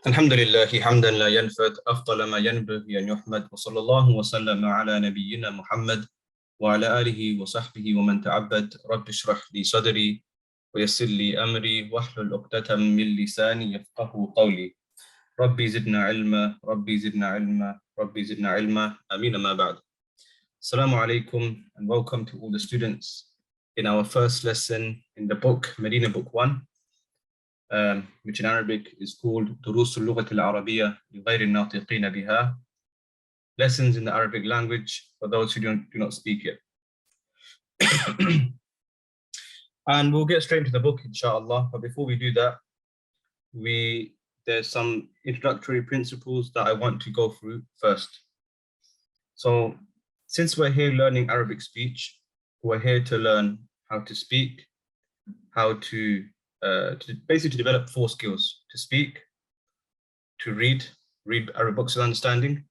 الحمد لله حمدا لا ينفد أفضل ما ينبغي أن يحمد وصلى الله وسلم على نبينا محمد وعلى آله وصحبه ومن تعبد رب اشرح لي صدري ويسر لي أمري واحلل عقدة من لساني يفقه قولي ربي زدنا علما ربي زدنا علما ربي زدنا علما آمين ما بعد. Assalamu alaikum and welcome to all the students in our first lesson in the book Madinah Book 1, which in Arabic is called دروس اللغة العربية لغير الناطقين بها, lessons in the Arabic language for those who do not speak it. And we'll get straight into the book, inshallah. But before we do that, there's some introductory principles that I want to go through first. So since we're here learning Arabic speech, we're here to learn how to speak, how to basically develop 4 skills: to speak, to read Arabic books with understanding,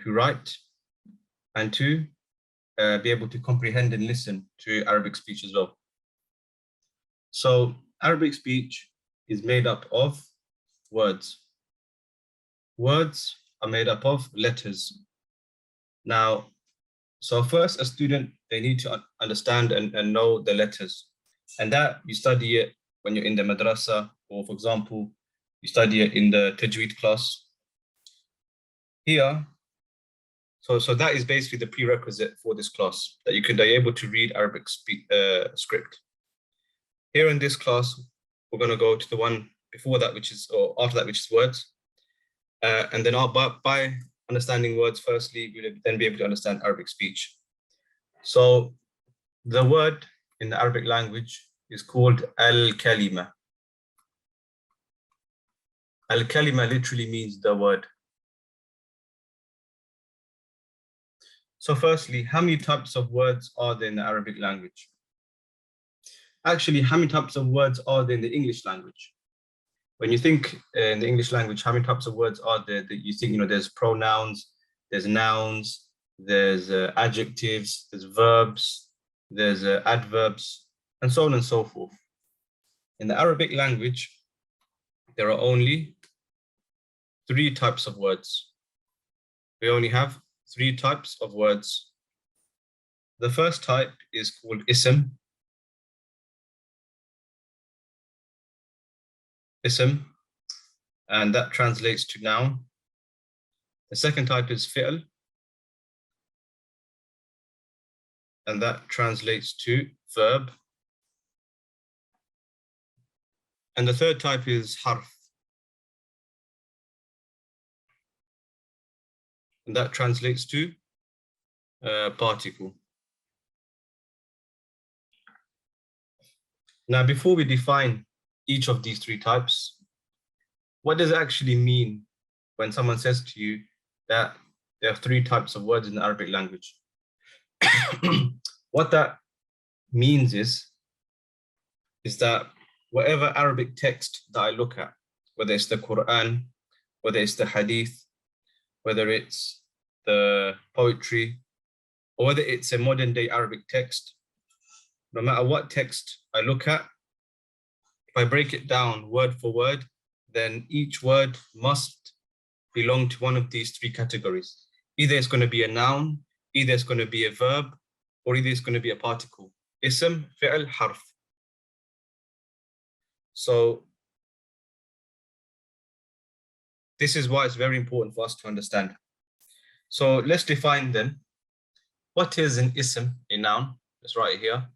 to write, and to be able to comprehend and listen to Arabic speech as well. So Arabic speech is made up of words. Words are made up of letters. Now, so first a student, they need to understand and know the letters. And that you study it when you're in the madrasa, or for example, you study it in the tajweed class. Here, so that is basically the prerequisite for this class, that you can be able to read Arabic script. Here in this class, we're going to go to the one before that, which is, or after that, which is words. And then by understanding words, firstly, you'll then be able to understand Arabic speech. So the word in the Arabic language is called al-kalima. Al-kalima literally means the word. So firstly, how many types of words are there in the Arabic language? Actually, how many types of words are there in the English language? When you think in the English language, how many types of words are there that you think, there's pronouns, there's nouns, there's adjectives, there's verbs, there's adverbs, and so on and so forth. In the Arabic language, there are only 3 types of words. We only have 3 types of words. The first type is called ism. Ism, and that translates to noun. The second type is fi'l, and that translates to verb. And the third type is harf, and that translates to particle. Now, before we define each of these 3 types, what does it actually mean when someone says to you that there are 3 types of words in the Arabic language? What that means is that whatever Arabic text that I look at, whether it's the Quran, whether it's the Hadith, whether it's the poetry, or whether it's a modern day Arabic text, no matter what text I look at, if I break it down word for word, then each word must belong to one of these 3 categories. Either it's going to be a noun, either it's going to be a verb, or either it's going to be a particle. Ism, fi'l, harf. So this is why it's very important for us to understand. So let's define then, what is an ism, a noun? Let's write it here.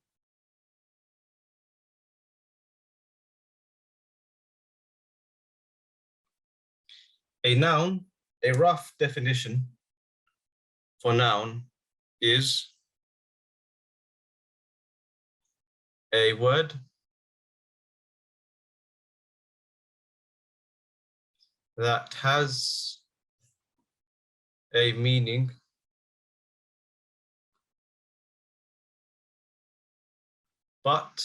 A noun, a rough definition for noun is a word that has a meaning but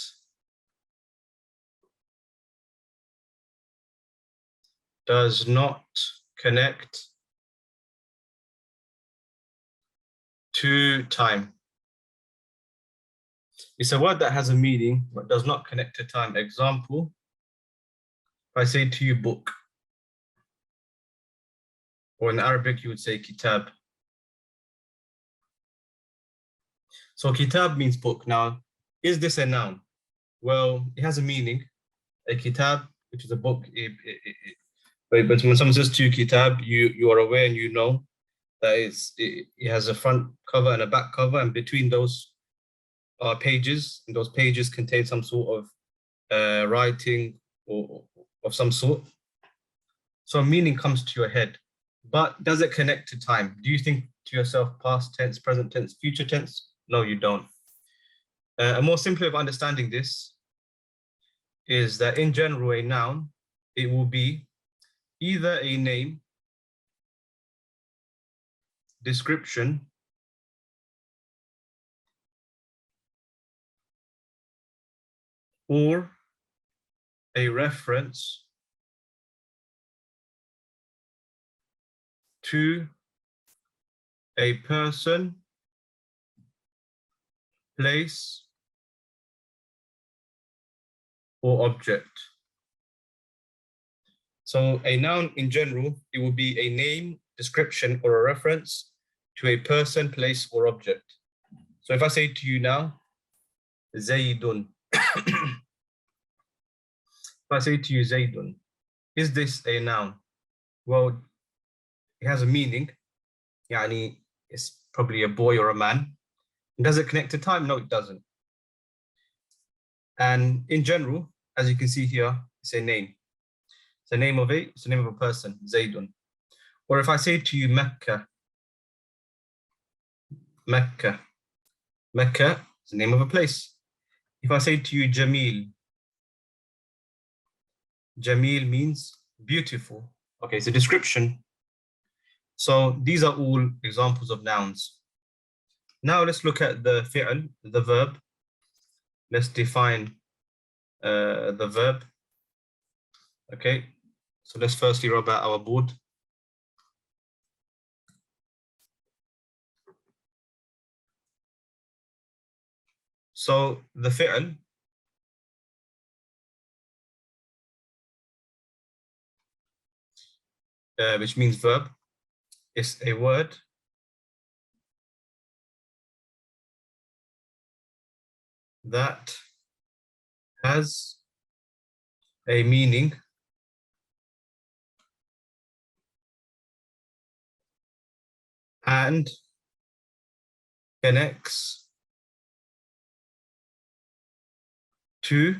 does not connect to time. It's a word that has a meaning but does not connect to time. Example, if I say to you book, or in Arabic you would say kitab. So kitab means book. Now, is this a noun? Well, it has a meaning. A kitab, which is a book, but when someone says to you kitab, you are aware and you know that it has a front cover and a back cover, and between those are pages, and those pages contain some sort of writing or of some sort. So meaning comes to your head, but does it connect to time? Do you think to yourself past tense, present tense, future tense? No, you don't. A more simple way of understanding this is that in general, a noun, it will be either a name, description, or a reference to a person, place, or object. So a noun in general, it will be a name, description, or a reference to a person, place, or object. So if I say to you now, Zaydun. If I say to you Zaydun, is this a noun? Well, it has a meaning. Yani, it's probably a boy or a man. Does it connect to time? No, it doesn't. And in general, as you can see here, it's a name. It's the name of a person, Zaydun. Or if I say to you Mecca, Mecca is the name of a place. If I say to you Jamil, Jamil means beautiful. Okay, it's a description. So these are all examples of nouns. Now let's look at the fi'l, the verb. Let's define the verb. Okay, so let's firstly rub out our board. So the fi'l, which means verb, is a word that has a meaning and connects to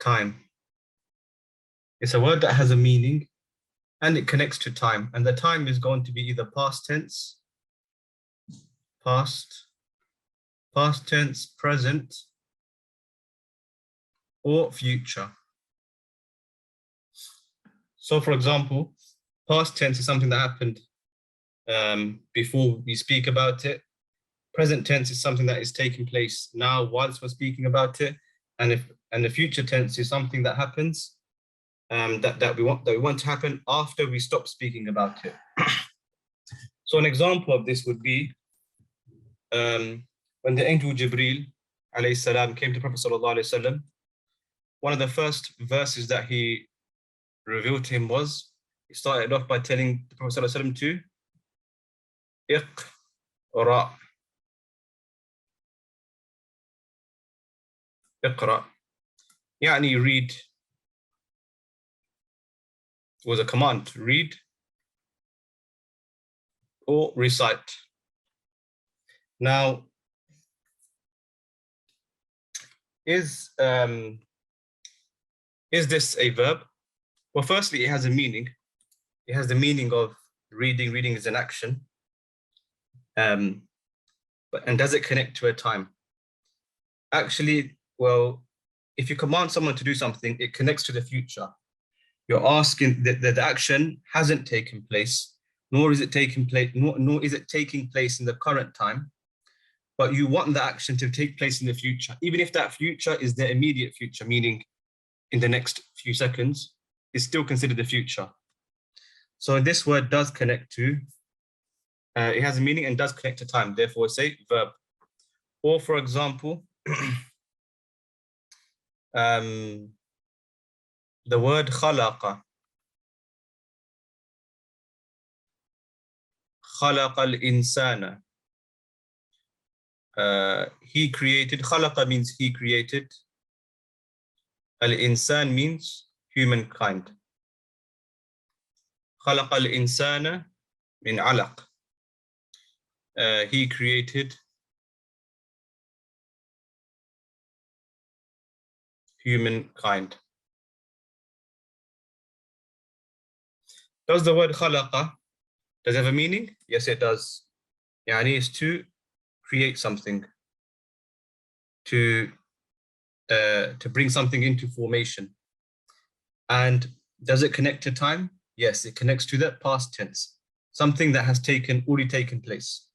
time. It's a word that has a meaning and it connects to time. And the time is going to be either past tense, past tense, present, or future. So for example, past tense is something that happened before we speak about it. Present tense is something that is taking place now whilst we're speaking about it. And the future tense is something that happens that we want to happen after we stop speaking about it. So an example of this would be when the angel Jibreel alayhi salam came to Prophet sallallahu alayhi wasallam, one of the first verses that he revealed to him was, he started off by telling the Prophet sallallahu alayhi wasallam to Iqra. Iqra. Yani read. It was a command, read or recite. Now, is this a verb? Well, firstly, it has a meaning. It has the meaning of reading. Reading is an action. And does it connect to a time? Actually, well, if you command someone to do something, it connects to the future. You're asking that the action hasn't taken place, nor is it taking place, nor is it taking place in the current time, but you want the action to take place in the future, even if that future is the immediate future, meaning in the next few seconds, is still considered the future. So this word does connect to, it has a meaning and does connect to time, therefore say verb. Or for example, the word khalaqa. خلق الإنسان. He created. خلق means he created. Al-insan means humankind. خلق الإنسان من علق. He created humankind. Does the word خلق, does it have a meaning? Yes, it does. يعني is to create something, to bring something into formation. And does it connect to time? Yes, it connects to the past tense, something that has already taken place.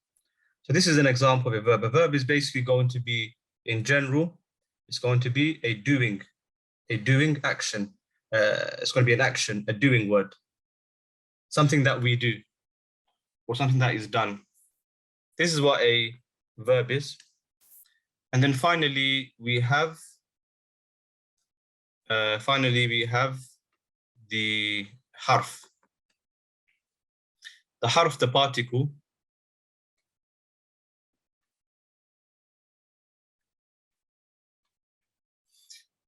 So this is an example of a verb. A verb is basically going to be, in general, it's going to be a doing action. It's going to be an action, a doing word, something that we do, or something that is done. This is what a verb is. And then finally, we have the harf. The harf, the particle.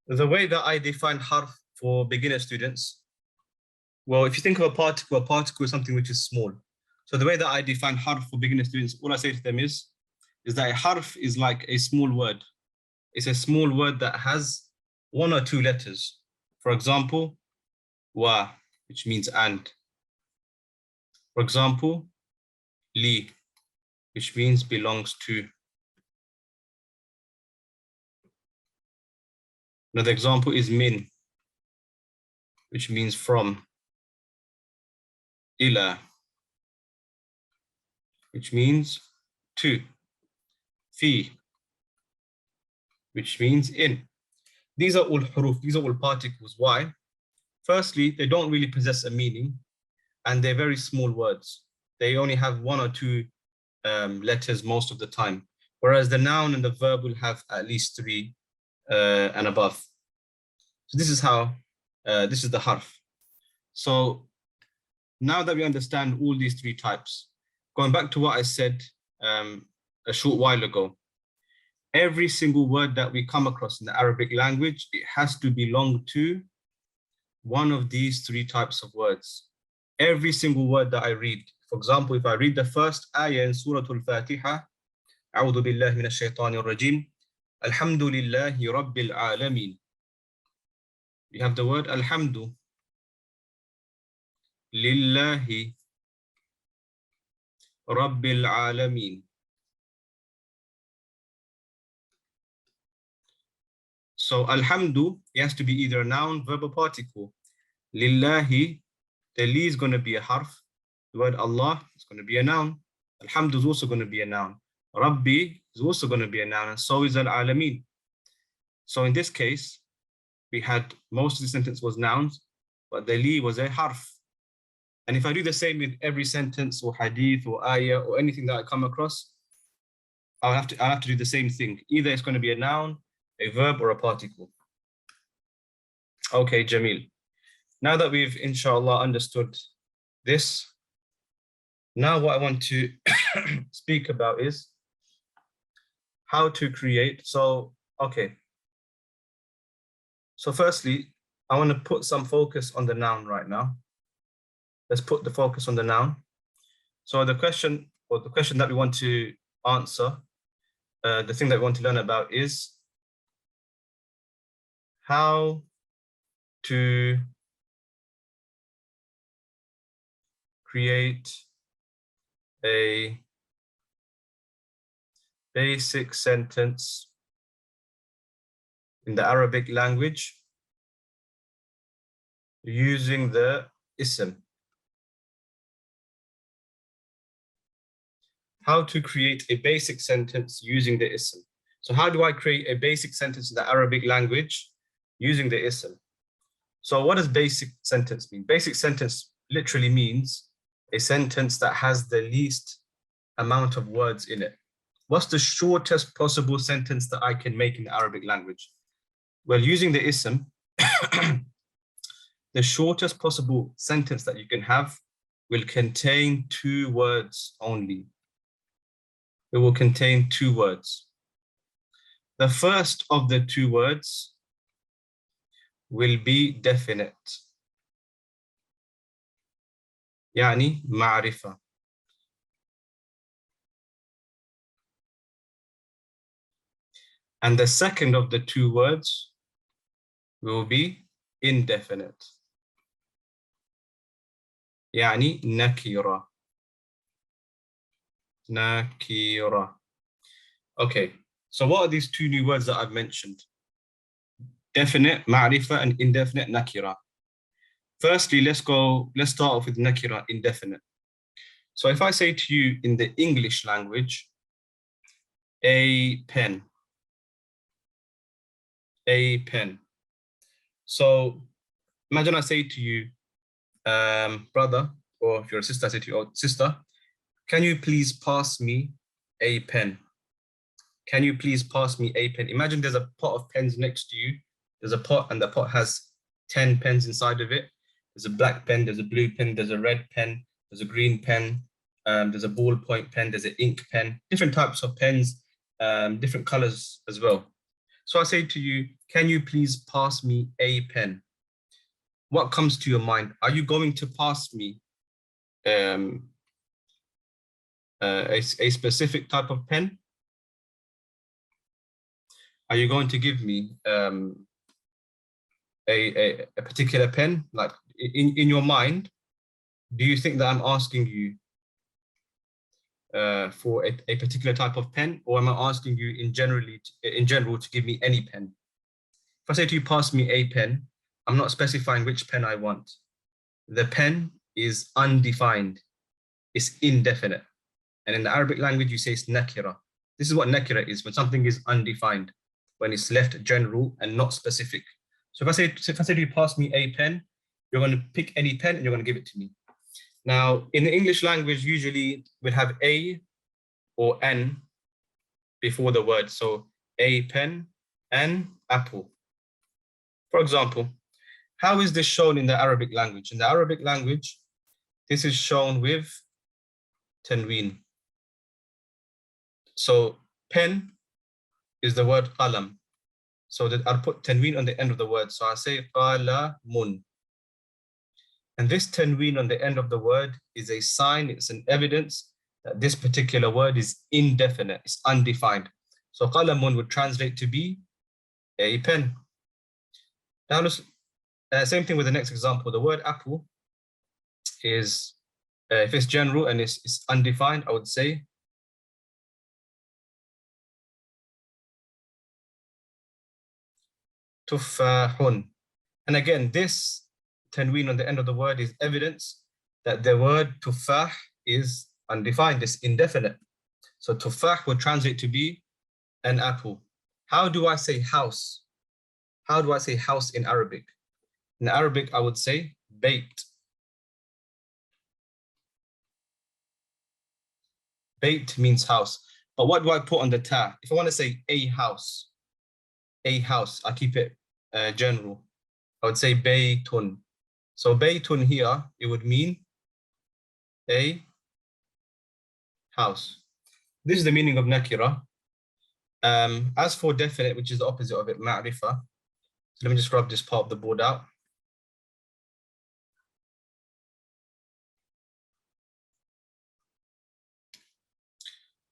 The way that I define harf for beginner students, well, if you think of a particle is something which is small. So the way that I define harf for beginner students, all I say to them is that a harf is like a small word. It's a small word that has one or two letters. For example, wa, which means and. For example, li, which means belongs to. Another example is min, which means from. Ila, which means to. Fi, which means in. These are all huruf, these are all particles. Why? Firstly, they don't really possess a meaning, and they're very small words. They only have one or two letters most of the time, whereas the noun and the verb will have at least three and above. So this is how, this is the harf. So now that we understand all these three types, going back to what I said a short while ago, every single word that we come across in the Arabic language, it has to belong to one of these three types of words. Every single word that I read, for example, if I read the first ayah in Surah Al-Fatiha, أعوذ بالله من الشيطان الرجيم, الحمد لله رب العالمين. We have the word alhamdu, lillahi rabbil alamin. So alhamdu, it has to be either a noun, verb, or particle. Lillahi, the li is going to be a harf. The word Allah is going to be a noun. Alhamdu is also going to be a noun. Rabbi is also going to be a noun, and so is al-alamin. So in this case, we had most of the sentence was nouns, but the li was a harf. And if I do the same with every sentence or hadith or ayah or anything that I come across, I'll have to do the same thing. Either it's going to be a noun, a verb, or a particle. Okay, Jamil. Now that we've, inshallah, understood this, now what I want to speak about is how to create. So, okay. So firstly, I want to put some focus on the noun right now. Let's put the focus on the noun. So the question that we want to answer, the thing that we want to learn about is how to create a basic sentence in the Arabic language using the ism. How to create a basic sentence using the ism. So how do I create a basic sentence in the Arabic language using the ism? So what does basic sentence mean? Basic sentence literally means a sentence that has the least amount of words in it. What's the shortest possible sentence that I can make in the Arabic language? Well, using the ism, the shortest possible sentence that you can have will contain 2 words only. It will contain 2 words. The first of the 2 words will be definite. يعني معرفة. And the second of the 2 words will be indefinite. يعني نكرة. نكرة. Okay, so what are these 2 new words that I've mentioned? Definite, معرفة, and indefinite, nakira. Firstly, let's start off with nakira, indefinite. So if I say to you in the English language, a pen. A pen. So imagine I say to you, brother, or if you're a sister, I say to you, oh, sister, can you please pass me a pen? Can you please pass me a pen? Imagine there's a pot of pens next to you. There's a pot and the pot has 10 pens inside of it. There's a black pen, there's a blue pen, there's a red pen, there's a green pen, there's a ballpoint pen, there's an ink pen, different types of pens, different colors as well. So I say to you, can you please pass me a pen? What comes to your mind? Are you going to pass me a specific type of pen? Are you going to give me a particular pen? Like in your mind, do you think that I'm asking you for a particular type of pen, or am I asking you in general to give me any pen? If I say to you, pass me a pen, I'm not specifying which pen I want. The pen is undefined. It's indefinite. And in the Arabic language, you say it's nakira. This is what nakira is, when something is undefined, when it's left general and not specific. So if I say to you, pass me a pen, you're going to pick any pen and you're going to give it to me. Now, in the English language, usually we'd have a or an before the word. So a pen, an apple. For example, how is this shown in the Arabic language? In the Arabic language, this is shown with tanween. So pen is the word qalam. So that I'll put tanween on the end of the word. So I say qalamun. And this tanween on the end of the word is a sign, it's an evidence that this particular word is indefinite, it's undefined. So qalamun would translate to be a pen. Now, same thing with the next example. The word apple is, if it's general and it's undefined, I would say tufahun. And again, this tanween on the end of the word is evidence that the word tufah is undefined, it's indefinite. So tufah would translate to be an apple. How do I say house? How do I say house in Arabic? In Arabic, I would say bait. Bait means house. But what do I put on the ta? If I want to say a house, I keep it general. I would say baytun. So baytun here, it would mean a house. This is the meaning of nakira. As for definite, which is the opposite of it, ma'rifa. So let me just rub this part of the board out.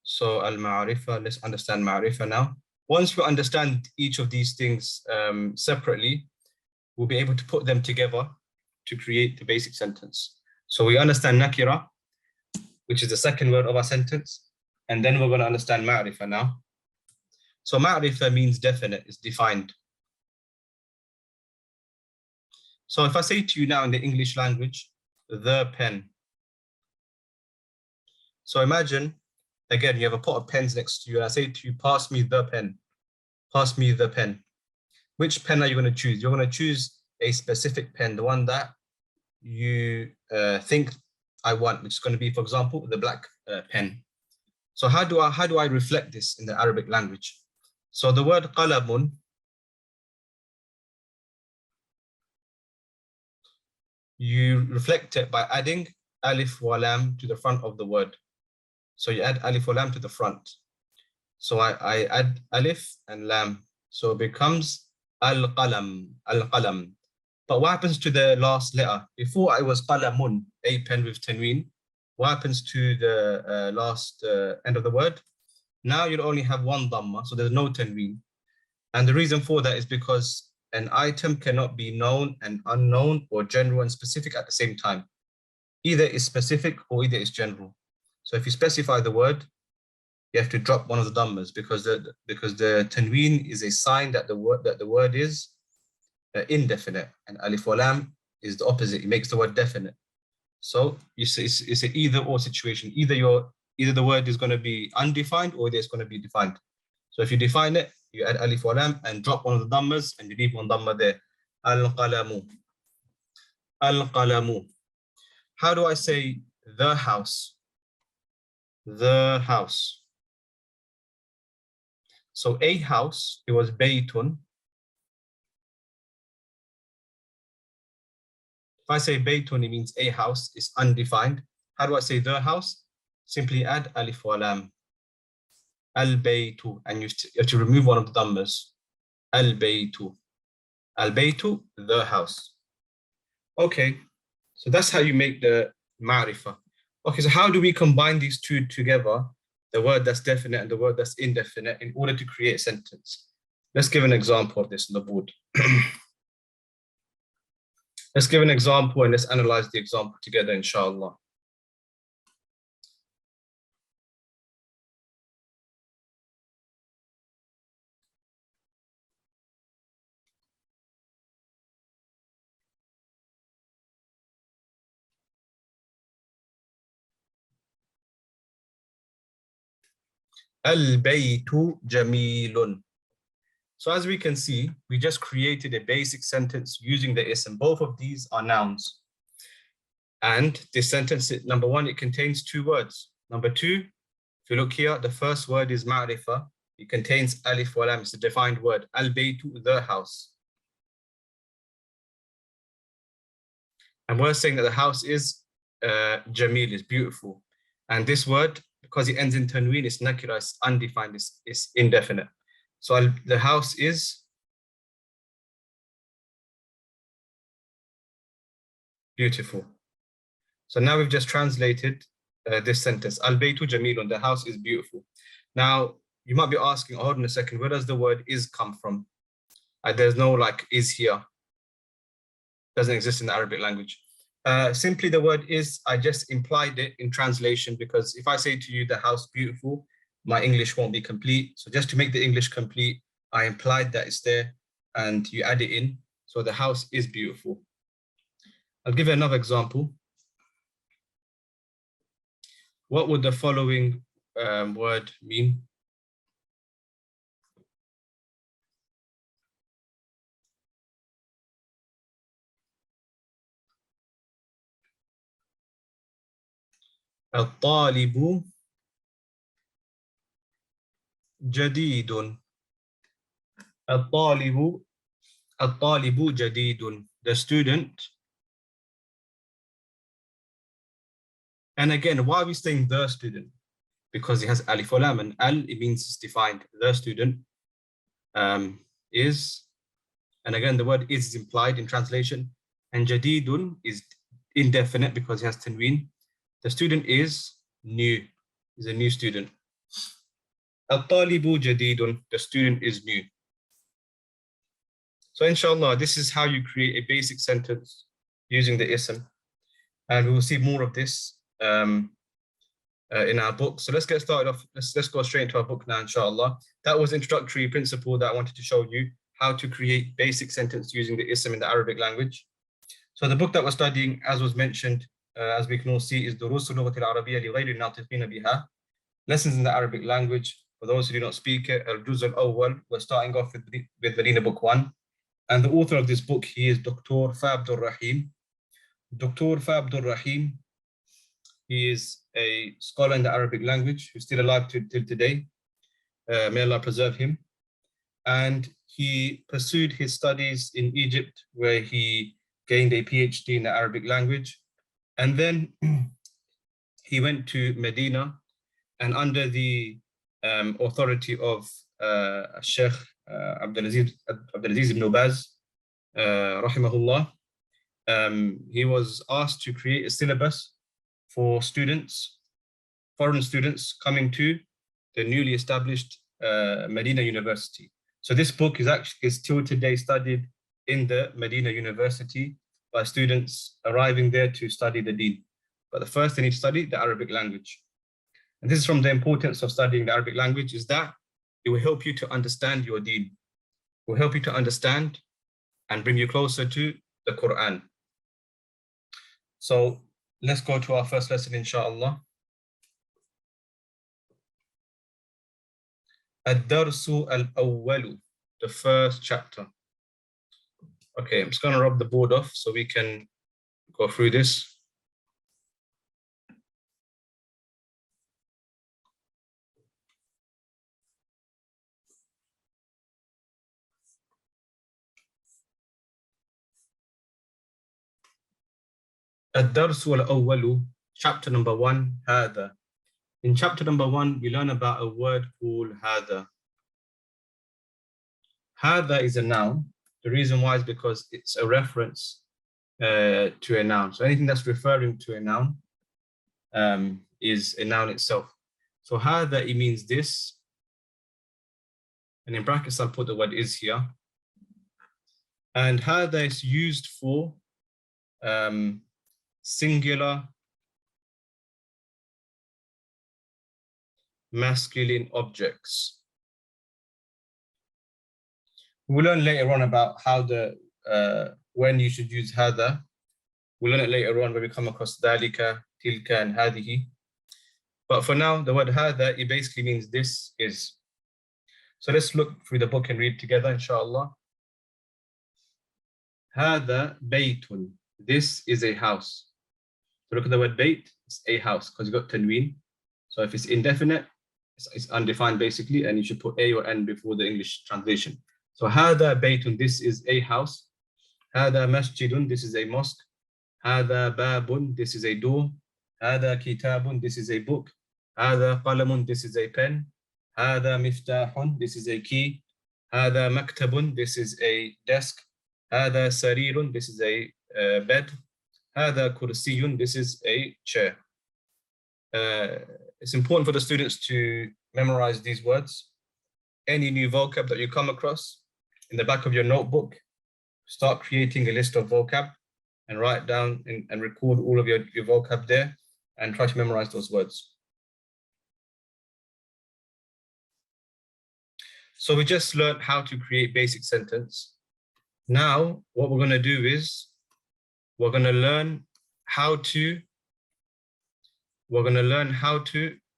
So al-ma'rifa, let's understand ma'rifa now. Once we understand each of these things separately, we'll be able to put them together to create the basic sentence. So we understand nakira, which is the second word of our sentence, and then we're going to understand ma'rifa now. So ma'rifa means definite, it's defined. So if I say to you now in the English language, the pen. So imagine, again, you have a pot of pens next to you, and I say to you, pass me the pen. Pass me the pen. Which pen are you going to choose? You're going to choose a specific pen, the one that you think I want, which is going to be, for example, the black pen. So how do I reflect this in the Arabic language? So the word qalamun, you reflect it by adding alif wa lam to the front of the word. So you add alif wa lam to the front. So I add alif and lam. So it becomes al-qalam, al-qalam. But what happens to the last letter? Before it was qalamun, a pen with tanween. What happens to the last end of the word? Now you'll only have one dhamma, so there's no tanween. And the reason for that is because an item cannot be known and unknown or general and specific at the same time. Either it's specific or either it's general. So if you specify the word, you have to drop one of the dhammas because the tanween is a sign that the word is indefinite, and alif wa lam is the opposite. It makes the word definite. So it's an either or situation. Either the word is going to be undefined or it's going to be defined. So if you define it, you add alif wa lam and drop one of the dhammas and you leave one dhamma there. Al-qalamu. Al-qalamu. How do I say the house? The house. So a house, it was baytun. If I say baytun, it means a house, it's undefined. How do I say the house? Simply add alif wa lam. Al-baytu, and you have to remove one of the dhammas. Al-baytu. Al-baytu, the house. Okay, so that's how you make the ma'rifah. Okay, so how do we combine these two together, the word that's definite and the word that's indefinite, in order to create a sentence? Let's give an example of this on the board. Let's give an example and let's analyze the example together, inshallah. Al-baytu jamilun. So as we can see, we just created a basic sentence using the ism. Both of these are nouns. And this sentence, number one, it contains two words. Number two, if you look here, the first word is ma'rifah. It contains alif wa lam. It's a defined word. Al-baytu, the house. And we're saying that the house is jamil, is beautiful. And this word, because it ends in tanween, it's nakira, it's undefined, it's indefinite. So the house is beautiful. So now we've just translated this sentence. Al-baytu jamilun, the house is beautiful. Now, you might be asking, hold on a second, where does the word is come from? There's no like is here. Doesn't exist in the Arabic language. Simply the word is, I just implied it in translation because if I say to you the house beautiful, my English won't be complete. So just to make the English complete, I implied that it's there and you add it in. So the house is beautiful. I'll give you another example. What would the following word mean? الطالب جديد. الطالب جديد. The student. And again, why are we saying the student? Because it has alif wa lam, and al, it means it's defined. The student is, and again, the word is implied in translation, and jadidun is indefinite because it has tanween. The student is new, is a new student. Al-talibu jadidun, the student is new. So inshallah, this is how you create a basic sentence using the ism. And we will see more of this in our book. So let's get started off. Let's go straight into our book now, inshallah. That was introductory principle that I wanted to show you, how to create basic sentence using the ism in the Arabic language. So the book that we're studying, as was mentioned, as we can all see, is دروس اللغة العربية لغير الناطقين بها. Lessons in the Arabic language for those who do not speak it. الجزء الأول. We're starting off with Madinah Book 1. And the author of this book, he is Dr. Fabdur Rahim. Dr. Fabdur Rahim, he is a scholar in the Arabic language who's still alive till today. May Allah preserve him. And he pursued his studies in Egypt, where he gained a PhD in the Arabic language. And then he went to Medina, and under the authority of Sheikh Abdulaziz ibn Baz, rahimahullah, he was asked to create a syllabus for students, foreign students coming to the newly established Medina University. So this book is still today studied in the Medina University by students arriving there to study the Deen. But the first they need to study the Arabic language. And this is from the importance of studying the Arabic language, is that it will help you to understand your Deen. It will help you to understand and bring you closer to the Quran. So let's go to our first lesson, inshallah. Ad-Darsu al-Awwalu, the first chapter. Okay, I'm just going to rub the board off so we can go through this. Ad-Darsu al-Awwalu, chapter number 1, هذا. In chapter number 1, we learn about a word called هذا. هذا is a noun. The reason why is because it's a reference to a noun. So anything that's referring to a noun is a noun itself. So هذا, it means this. And in brackets, I'll put the word is here. And هذا is used for singular masculine objects. We'll learn later on about how when you should use هذا. We'll learn it later on when we come across ذلك, تلك, and هذه. But for now, the word هذا, it basically means this is. So let's look through the book and read together, inshallah. هذا بيت. This is a house. So look at the word bait, it's a house, because you've got tanween. So if it's indefinite, it's undefined basically, and you should put a or n before the English translation. So هذا بيت, this is a house. هذا مسجد, this is a mosque. هذا باب, this is a door. هذا كتاب, this is a book. هذا قلم, this is a pen. هذا مفتاح, this is a key. هذا مكتب, this is a desk. هذا سرير, this is a bed. هذا كرسي, this is a chair. It's important for the students to memorize these words. Any new vocab that you come across, in the back of your notebook, start creating a list of vocab and write down and record all of your vocab there and try to memorize those words. So we just learned how to create basic sentence. Now, what we're going to do is we're going to learn how to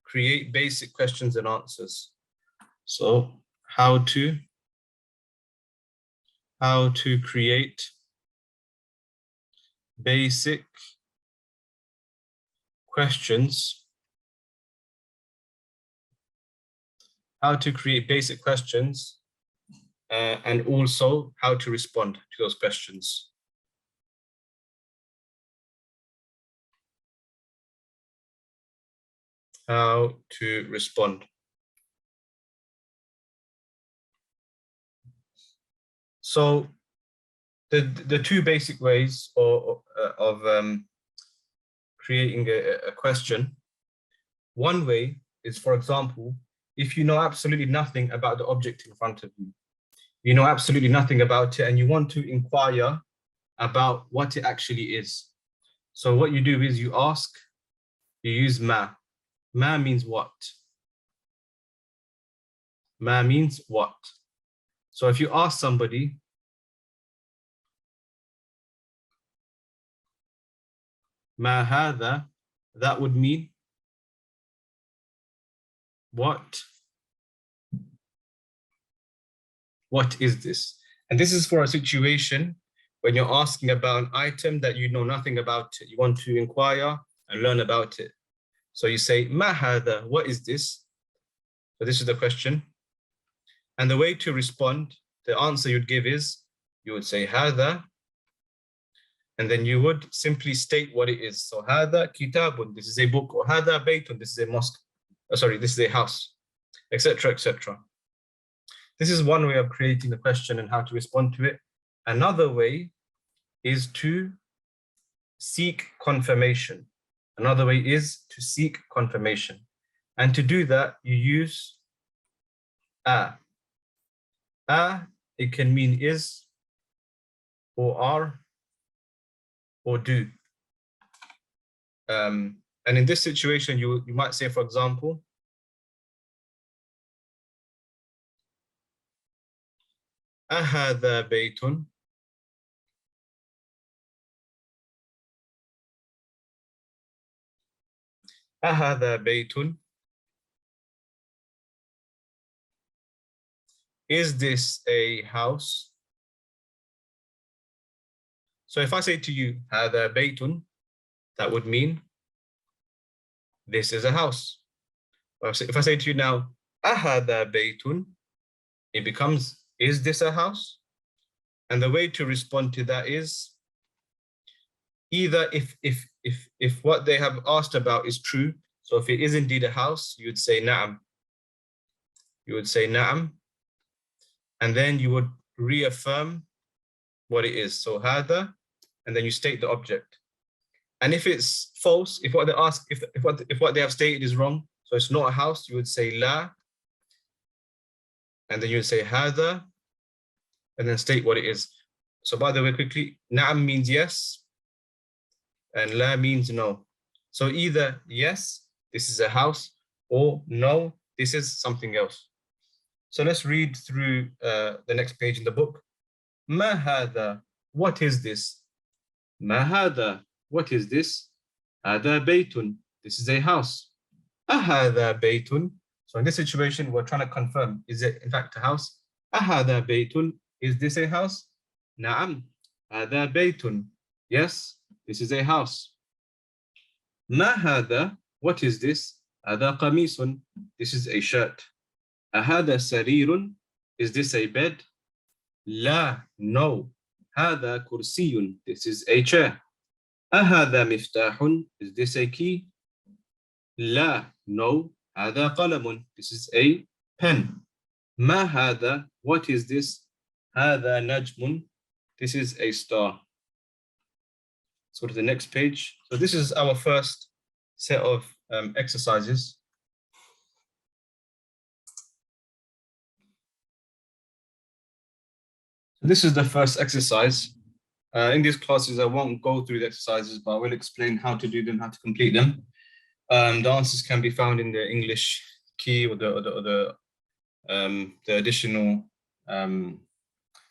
create basic questions and answers. So how to create basic questions. And also how to respond to those questions. How to respond. So the two basic ways of creating a question. One way is, for example, if you know absolutely nothing about the object in front of you, you know absolutely nothing about it, and you want to inquire about what it actually is. So what you do is you use ma. Ma means what? Ma means what? So if you ask somebody, ma hadha, that would mean what? What is this? And this is for a situation when you're asking about an item that you know nothing about it. You want to inquire and learn about it. So you say, ma hadha, what is this? So this is the question. And the way to respond, the answer you'd give is, you would say, hadha and then you would simply state what it is. So هذا كتاب, this is a book, or هذا بيت, this is a mosque. Sorry, this is a house, etc., etc. This is one way of creating the question and how to respond to it. Another way is to seek confirmation. Another way is to seek confirmation. And to do that, you use a. It can mean is, or are, or do. And in this situation, you might say, for example, أهذا بيت. أهذا بيت. Is this a house? So if I say to you, هذا بيت, that would mean this is a house. If I say to you now, أهذا بيت, it becomes, is this a house? And the way to respond to that is either if what they have asked about is true, so if it is indeed a house, you would say na'am. You would say na'am, and then you would reaffirm what it is. So hada, and then you state the object. And if it's false, if what they ask, if what they have stated is wrong, so it's not a house, you would say la, and then you would say hada, and then state what it is. So by the way, quickly, na'am means yes, and la means no. So either yes, this is a house, or no, this is something else. So let's read through the next page in the book. Ma hada, what is this? Ma hada, what is this? Hada baytun, this is a house. Ahada baytun. So in this situation, we're trying to confirm, is it in fact a house? Ahada baytun, is this a house? Na'am, hada baytun. Yes, this is a house. Ma hada, what is this? Hada qamisun, this is a shirt. Ahada sarirun, is this a bed? La, no. Hada kursiyun, this is a chair. Ahada miftahun, is this a key? La, no. Hada qalamun, this is a pen. Ma hada, what is this? Hada najmun, this is a star. Let's go to the next page. So this is our first set of exercises. This is the first exercise. In these classes, I won't go through the exercises, but I will explain how to do them, how to complete them. The answers can be found in the English key or the additional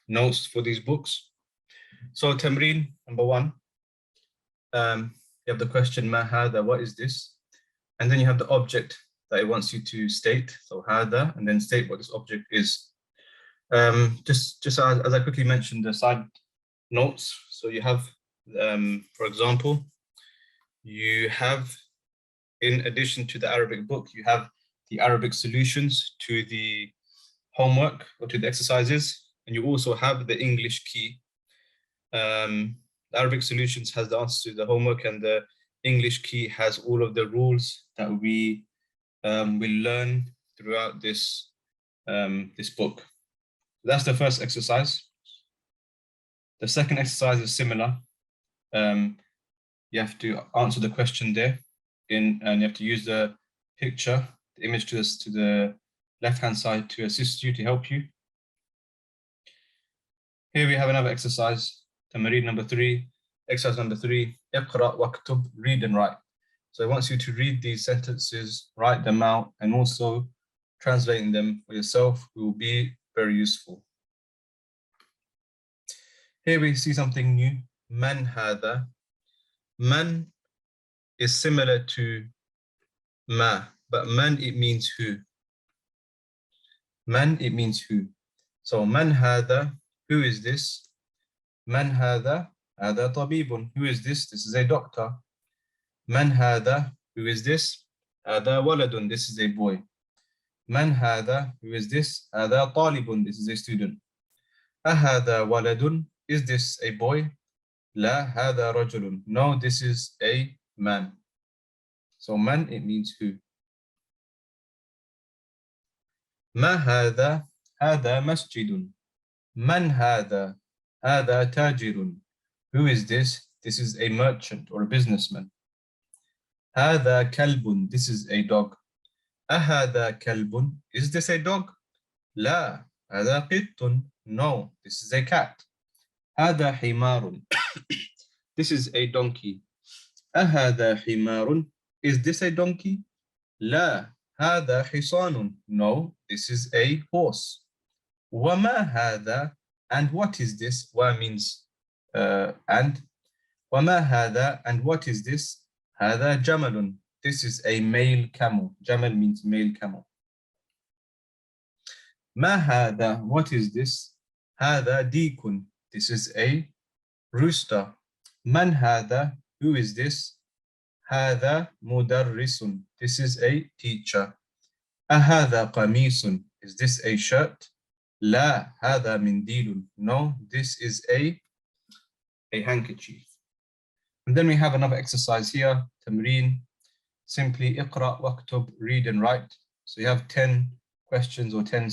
notes for these books. So Tamreen, number 1. You have the question, ma hada, what is this? And then you have the object that it wants you to state. So hada, and then state what this object is. Just as I quickly mentioned, the side notes. So you have, for example, you have, in addition to the Arabic book, you have the Arabic solutions to the homework or to the exercises, and you also have the English key. The Arabic solutions has the answers to the homework, and the English key has all of the rules that we will learn throughout this book. That's the first exercise. The second exercise is similar. You have to answer the question there, and you have to use the picture, the image to the left-hand side to assist you, to help you. Here we have another exercise. Tamareed number 3, exercise number 3, اقرأ واكتب, read and write. So it wants you to read these sentences, write them out, and also translating them for yourself will be very useful. Here we see something new, man hada. Man is similar to ma, but man, it means who. Man, it means who. So man hada, who is this? Man hada, hada tabibun, who is this? This is a doctor. Man hada, who is this? Hada waladun, this is a boy. Man hada, who is this? Hada talibun, this is a student. Ahada waladun, is this a boy? لا هذا رجل. No, this is a man. So man, it means who. ما هذا؟ هذا مسجد. من هذا؟ هذا تاجر. Who is this? This is a merchant or a businessman. هذا كلب. This is a dog. أهذا كلب? Is this a dog? لا هذا قط. No, this is a cat. هذا حمار. This is a donkey. أهذا حمار? Is this a donkey? لا هذا حصان. No, this is a horse. وما هذا? And what is this? Wa means and. وما هذا? And what is this? هذا جمل. This is a male camel. Jamal means male camel. ما هذا? What is this? هذا ديك. This is a rooster. من هذا? Who is this? هذا مدرس. This is a teacher. أهذا قميص? Is this a shirt? لا هذا منديل. No, this is a handkerchief. And then we have another exercise here, تمرين. Simply اقرأ واكتب, read and write. So you have 10 questions or 10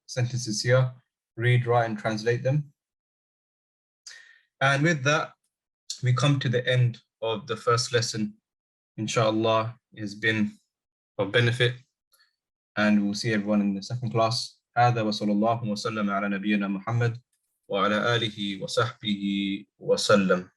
sentences here. Read, write and translate them. And with that, we come to the end of the first lesson. Inshallah, it has been of benefit. And we'll see everyone in the second class. هذا وصلى الله وسلم على نبينا محمد وعلى آله وصحبه وسلم.